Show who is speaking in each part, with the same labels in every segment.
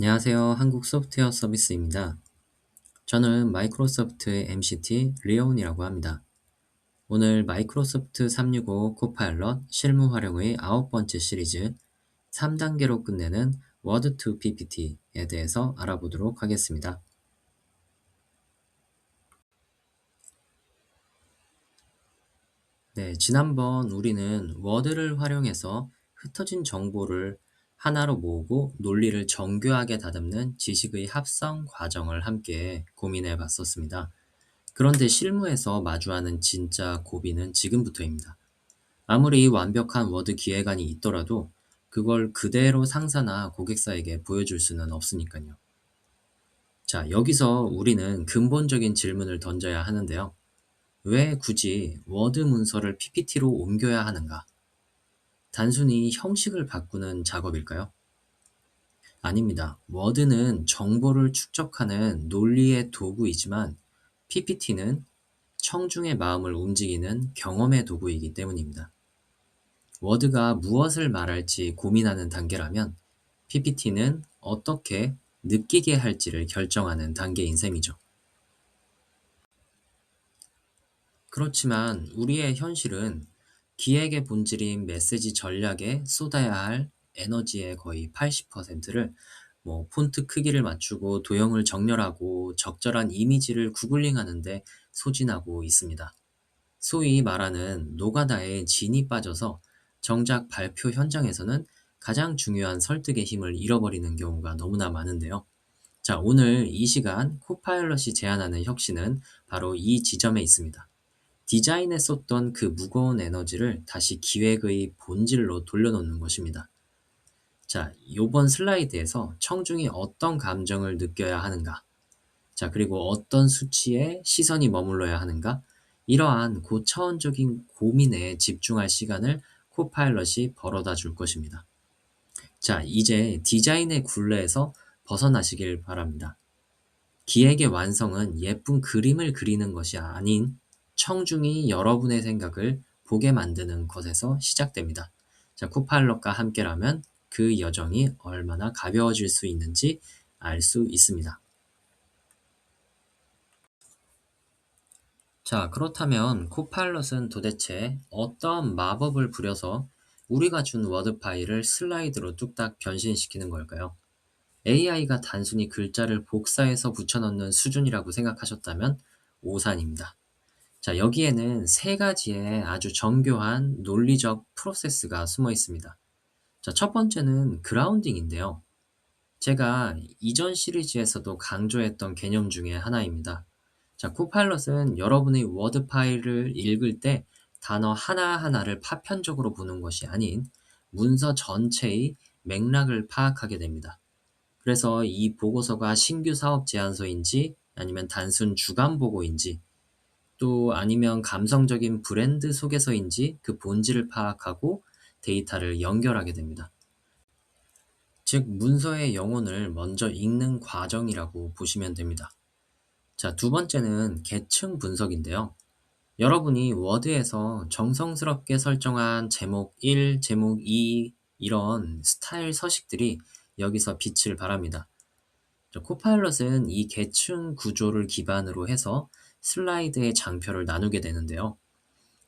Speaker 1: 안녕하세요. 한국 소프트웨어 서비스입니다. 저는 마이크로소프트의 MCT 리온이라고 합니다. 오늘 마이크로소프트 365 코파일럿 실무 활용의 9번째 시리즈 3단계로 끝내는 워드 투 PPT에 대해서 알아보도록 하겠습니다. 네, 지난번 우리는 워드를 활용해서 흩어진 정보를 하나로 모으고 논리를 정교하게 다듬는 지식의 합성 과정을 함께 고민해 봤었습니다. 그런데 실무에서 마주하는 진짜 고비는 지금부터입니다. 아무리 완벽한 워드 기획안이 있더라도 그걸 그대로 상사나 고객사에게 보여줄 수는 없으니까요. 자, 여기서 우리는 근본적인 질문을 던져야 하는데요. 왜 굳이 워드 문서를 PPT로 옮겨야 하는가? 단순히 형식을 바꾸는 작업일까요? 아닙니다. 워드는 정보를 축적하는 논리의 도구이지만 PPT는 청중의 마음을 움직이는 경험의 도구이기 때문입니다. 워드가 무엇을 말할지 고민하는 단계라면 PPT는 어떻게 느끼게 할지를 결정하는 단계인 셈이죠. 그렇지만 우리의 현실은 기획의 본질인 메시지 전략에 쏟아야 할 에너지의 거의 80%를 폰트 크기를 맞추고 도형을 정렬하고 적절한 이미지를 구글링 하는데 소진하고 있습니다. 소위 말하는 노가다에 진이 빠져서 정작 발표 현장에서는 가장 중요한 설득의 힘을 잃어버리는 경우가 너무나 많은데요. 자, 오늘 이 시간 코파일럿이 제안하는 혁신은 바로 이 지점에 있습니다. 디자인에 쏟던 그 무거운 에너지를 다시 기획의 본질로 돌려놓는 것입니다. 자, 요번 슬라이드에서 청중이 어떤 감정을 느껴야 하는가, 자, 그리고 어떤 수치에 시선이 머물러야 하는가? 이러한 고차원적인 고민에 집중할 시간을 코파일럿이 벌어다 줄 것입니다. 자, 이제 디자인의 굴레에서 벗어나시길 바랍니다. 기획의 완성은 예쁜 그림을 그리는 것이 아닌 청중이 여러분의 생각을 보게 만드는 것에서 시작됩니다. 자, 코파일럿과 함께라면 그 여정이 얼마나 가벼워질 수 있는지 알 수 있습니다. 자, 그렇다면 코파일럿은 도대체 어떤 마법을 부려서 우리가 준 워드 파일을 슬라이드로 뚝딱 변신시키는 걸까요? AI가 단순히 글자를 복사해서 붙여넣는 수준이라고 생각하셨다면 오산입니다. 자, 여기에는 세 가지의 아주 정교한 논리적 프로세스가 숨어 있습니다. 자, 첫 번째는 그라운딩인데요. 제가 이전 시리즈에서도 강조했던 개념 중에 하나입니다. 자, 코파일럿은 여러분의 워드 파일을 읽을 때 단어 하나하나를 파편적으로 보는 것이 아닌 문서 전체의 맥락을 파악하게 됩니다. 그래서 이 보고서가 신규 사업 제안서인지 아니면 단순 주간 보고인지 또 아니면 감성적인 브랜드 소개서인지 그 본질을 파악하고 데이터를 연결하게 됩니다. 즉, 문서의 영혼을 먼저 읽는 과정이라고 보시면 됩니다. 자, 두 번째는 계층 분석인데요. 여러분이 워드에서 정성스럽게 설정한 제목 1, 제목 2 이런 스타일 서식들이 여기서 빛을 발합니다. 자, 코파일럿은 이 계층 구조를 기반으로 해서 슬라이드의 장표를 나누게 되는데요.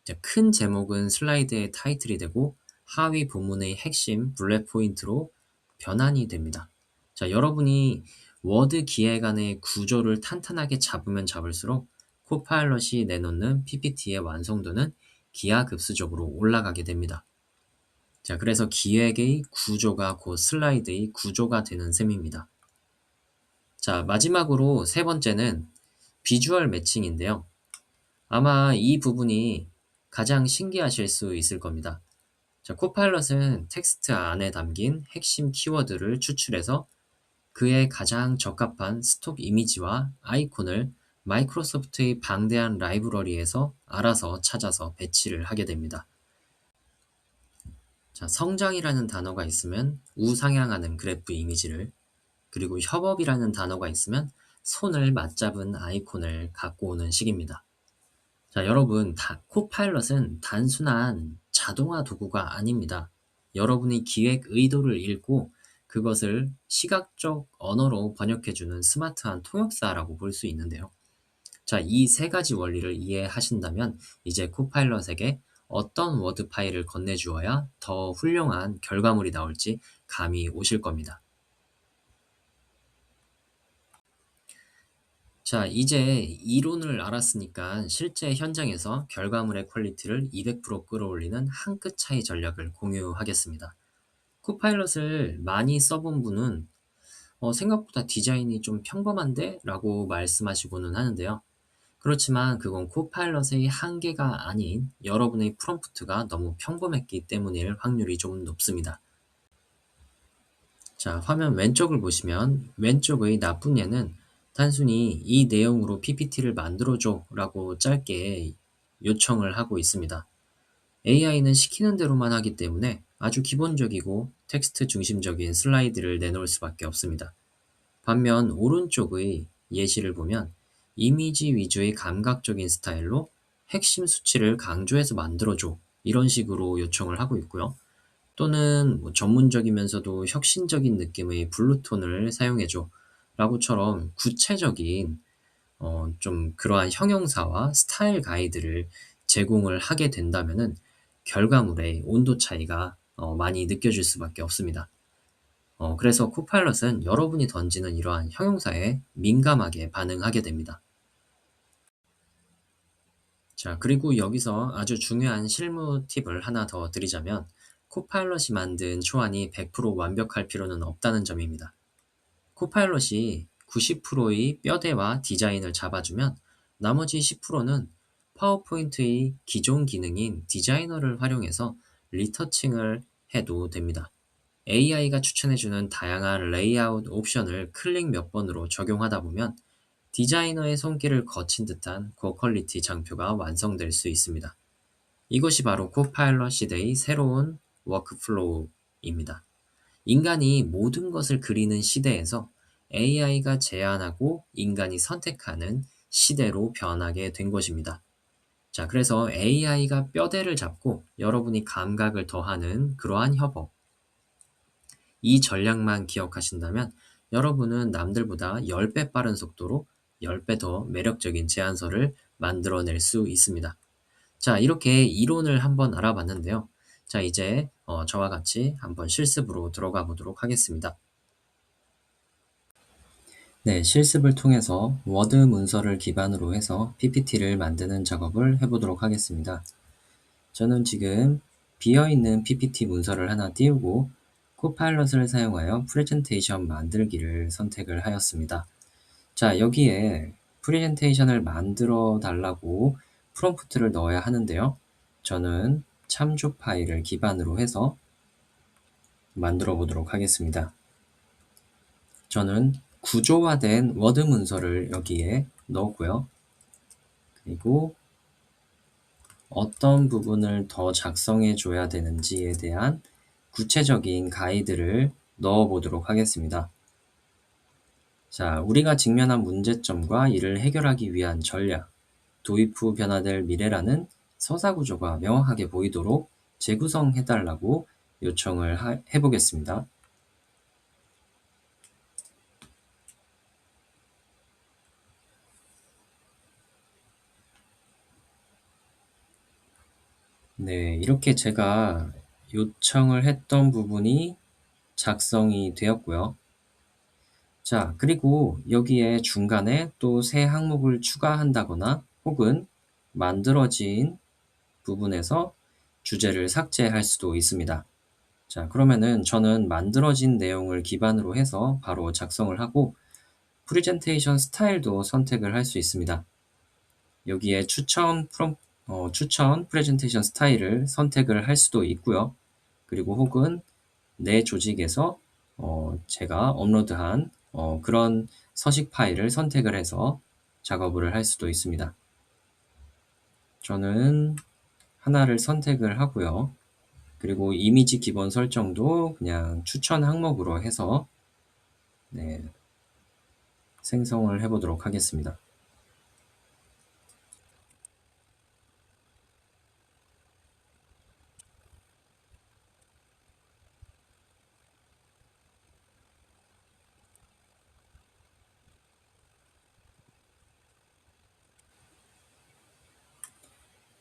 Speaker 1: 자, 큰 제목은 슬라이드의 타이틀이 되고 하위 부문의 핵심 블랙 포인트로 변환이 됩니다. 자, 여러분이 워드 기획안의 구조를 탄탄하게 잡으면 잡을수록 코파일럿이 내놓는 PPT의 완성도는 기하급수적으로 올라가게 됩니다. 자, 그래서 기획의 구조가 곧 슬라이드의 구조가 되는 셈입니다. 자, 마지막으로 세 번째는 비주얼 매칭인데요. 아마 이 부분이 가장 신기하실 수 있을 겁니다. 자, 코파일럿은 텍스트 안에 담긴 핵심 키워드를 추출해서 그에 가장 적합한 스톡 이미지와 아이콘을 마이크로소프트의 방대한 라이브러리에서 알아서 찾아서 배치를 하게 됩니다. 자, 성장이라는 단어가 있으면 우상향하는 그래프 이미지를, 그리고 협업이라는 단어가 있으면 손을 맞잡은 아이콘을 갖고 오는 식입니다. 자, 여러분, 코파일럿은 단순한 자동화 도구가 아닙니다. 여러분의 기획 의도를 읽고 그것을 시각적 언어로 번역해주는 스마트한 통역사라고 볼 수 있는데요. 자, 이 세 가지 원리를 이해하신다면 이제 코파일럿에게 어떤 워드 파일을 건네주어야 더 훌륭한 결과물이 나올지 감이 오실 겁니다. 자, 이제 이론을 알았으니까 실제 현장에서 결과물의 퀄리티를 200% 끌어올리는 한 끗 차이 전략을 공유하겠습니다. 코파일럿을 많이 써본 분은 생각보다 디자인이 좀 평범한데? 라고 말씀하시고는 하는데요. 그렇지만 그건 코파일럿의 한계가 아닌 여러분의 프롬프트가 너무 평범했기 때문일 확률이 좀 높습니다. 자, 화면 왼쪽을 보시면 왼쪽의 나쁜 예는 단순히 이 내용으로 PPT를 만들어줘 라고 짧게 요청을 하고 있습니다. AI는 시키는 대로만 하기 때문에 아주 기본적이고 텍스트 중심적인 슬라이드를 내놓을 수밖에 없습니다. 반면 오른쪽의 예시를 보면 이미지 위주의 감각적인 스타일로 핵심 수치를 강조해서 만들어줘 이런 식으로 요청을 하고 있고요. 또는 전문적이면서도 혁신적인 느낌의 블루톤을 사용해줘 라고처럼 구체적인 좀 그러한 형용사와 스타일 가이드를 제공을 하게 된다면은 결과물의 온도 차이가 많이 느껴질 수밖에 없습니다. 그래서 코파일럿은 여러분이 던지는 이러한 형용사에 민감하게 반응하게 됩니다. 자, 그리고 여기서 아주 중요한 실무 팁을 하나 더 드리자면 코파일럿이 만든 초안이 100% 완벽할 필요는 없다는 점입니다. 코파일럿이 90%의 뼈대와 디자인을 잡아주면 나머지 10%는 파워포인트의 기존 기능인 디자이너를 활용해서 리터칭을 해도 됩니다. AI가 추천해주는 다양한 레이아웃 옵션을 클릭 몇 번으로 적용하다 보면 디자이너의 손길을 거친 듯한 고퀄리티 장표가 완성될 수 있습니다. 이것이 바로 코파일럿 시대의 새로운 워크플로우입니다. 인간이 모든 것을 그리는 시대에서 AI가 제안하고 인간이 선택하는 시대로 변하게 된 것입니다. 자, 그래서 AI가 뼈대를 잡고 여러분이 감각을 더하는 그러한 협업. 이 전략만 기억하신다면 여러분은 남들보다 10배 빠른 속도로 10배 더 매력적인 제안서를 만들어낼 수 있습니다. 자, 이렇게 이론을 한번 알아봤는데요. 자, 이제 저와 같이 한번 실습으로 들어가 보도록 하겠습니다. 네, 실습을 통해서 워드 문서를 기반으로 해서 PPT를 만드는 작업을 해보도록 하겠습니다. 저는 지금 비어있는 PPT 문서를 하나 띄우고 코파일럿을 사용하여 프레젠테이션 만들기를 선택을 하였습니다. 자, 여기에 프레젠테이션을 만들어 달라고 프롬프트를 넣어야 하는데요. 저는 참조 파일을 기반으로 해서 만들어 보도록 하겠습니다. 저는 구조화된 워드 문서를 여기에 넣었고요. 그리고 어떤 부분을 더 작성해 줘야 되는지에 대한 구체적인 가이드를 넣어 보도록 하겠습니다. 자, 우리가 직면한 문제점과 이를 해결하기 위한 전략, 도입 후 변화될 미래라는 서사 구조가 명확하게 보이도록 재구성해 달라고 요청을 해보겠습니다. 네, 이렇게 제가 요청을 했던 부분이 작성이 되었고요. 자, 그리고 여기에 중간에 또 새 항목을 추가한다거나 혹은 만들어진 부분에서 주제를 삭제할 수도 있습니다. 자, 그러면은 저는 만들어진 내용을 기반으로 해서 바로 작성을 하고 프레젠테이션 스타일도 선택을 할 수 있습니다. 여기에 추천 프레젠테이션 스타일을 선택을 할 수도 있고요. 그리고 혹은 내 조직에서 제가 업로드한 그런 서식 파일을 선택을 해서 작업을 할 수도 있습니다. 저는 하나를 선택을 하고요. 그리고 이미지 기본 설정도 그냥 추천 항목으로 해서 네, 생성을 해보도록 하겠습니다.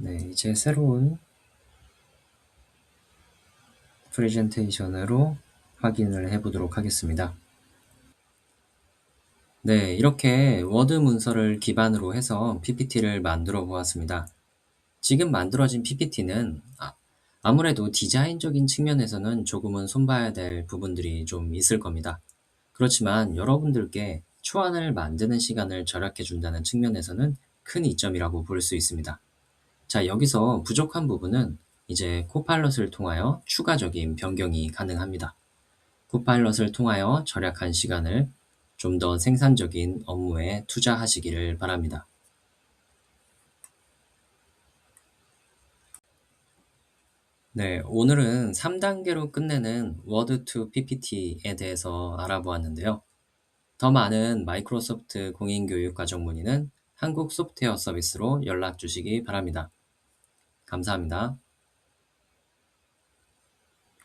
Speaker 1: 네, 이제 새로운 프레젠테이션으로 확인을 해 보도록 하겠습니다. 네, 이렇게 워드 문서를 기반으로 해서 PPT를 만들어 보았습니다. 지금 만들어진 PPT는 아무래도 디자인적인 측면에서는 조금은 손봐야 될 부분들이 좀 있을 겁니다. 그렇지만 여러분들께 초안을 만드는 시간을 절약해 준다는 측면에서는 큰 이점이라고 볼 수 있습니다. 자, 여기서 부족한 부분은 이제 코파일럿을 통하여 추가적인 변경이 가능합니다. 코파일럿을 통하여 절약한 시간을 좀 더 생산적인 업무에 투자하시기를 바랍니다. 네, 오늘은 3단계로 끝내는 워드 투 PPT에 대해서 알아보았는데요. 더 많은 마이크로소프트 공인교육 과정 문의는 한국 소프트웨어 서비스로 연락 주시기 바랍니다. 감사합니다.